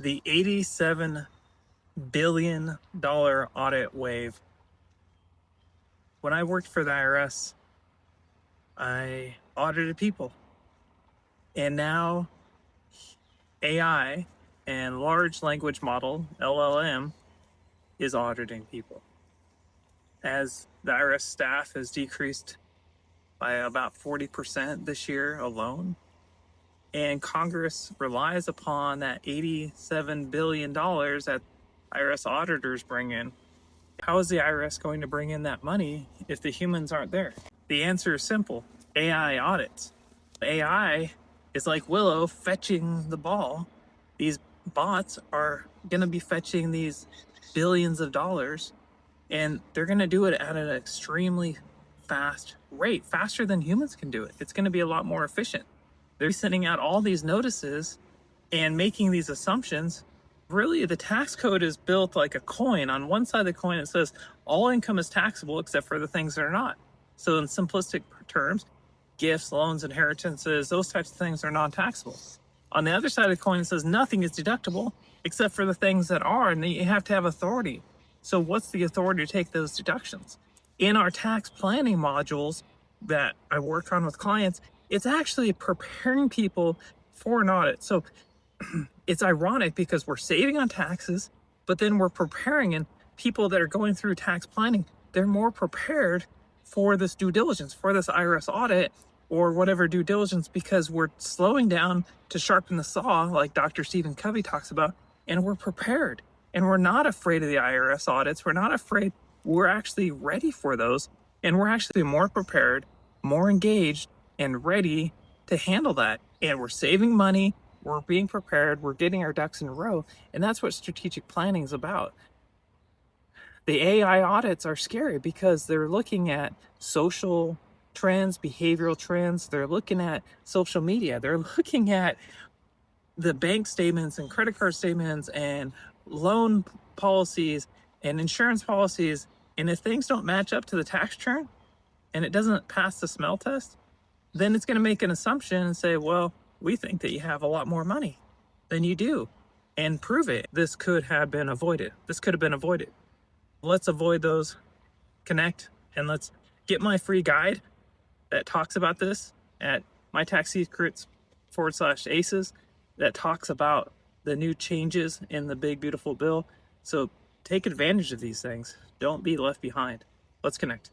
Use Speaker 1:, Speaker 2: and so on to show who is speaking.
Speaker 1: the $87 billion audit wave. When I worked for the IRS, I audited people. And now AI and large language model, LLM, is auditing people. As the IRS staff has decreased by about 40% this year alone, and Congress relies upon that $87 billion that IRS auditors bring in. How is the IRS going to bring in that money if the humans aren't there? The answer is simple: AI audits. AI is like Willow fetching the ball. These bots are going to be fetching these billions of dollars, and they're going to do it at an extremely fast rate, faster than humans can do it. It's going to be a lot more efficient. They're sending out all these notices and making these assumptions. Really, the tax code is built like a coin. On one side of the coin, it says all income is taxable except for the things that are not. So in simplistic terms, gifts, loans, inheritances, those types of things are non-taxable. On the other side of the coin, it says nothing is deductible except for the things that are, and you have to have authority. So what's the authority to take those deductions? In our tax planning modules that I work on with clients, it's actually preparing people for an audit. So it's ironic because we're saving on taxes, but then we're preparing, and people that are going through tax planning, they're more prepared for this due diligence, for this IRS audit or whatever due diligence, because we're slowing down to sharpen the saw, like Dr. Stephen Covey talks about, and we're prepared. And we're not afraid of the IRS audits. We're not afraid. We're actually ready for those, and we're actually more prepared, more engaged, and ready to handle that. And we're saving money, we're being prepared, we're getting our ducks in a row, and that's what strategic planning is about. The AI audits are scary because they're looking at social trends, behavioral trends, they're looking at social media, they're looking at the bank statements and credit card statements and loan policies and insurance policies, and if things don't match up to the tax return and it doesn't pass the smell test, then it's going to make an assumption and say, well, we think that you have a lot more money than you do, and prove it. This could have been avoided. This could have been avoided. Let's avoid those. Connect, and let's get my free guide that talks about this at mytaxsecrets.com/ACEs that talks about the new changes in the big, beautiful bill. So take advantage of these things. Don't be left behind. Let's connect.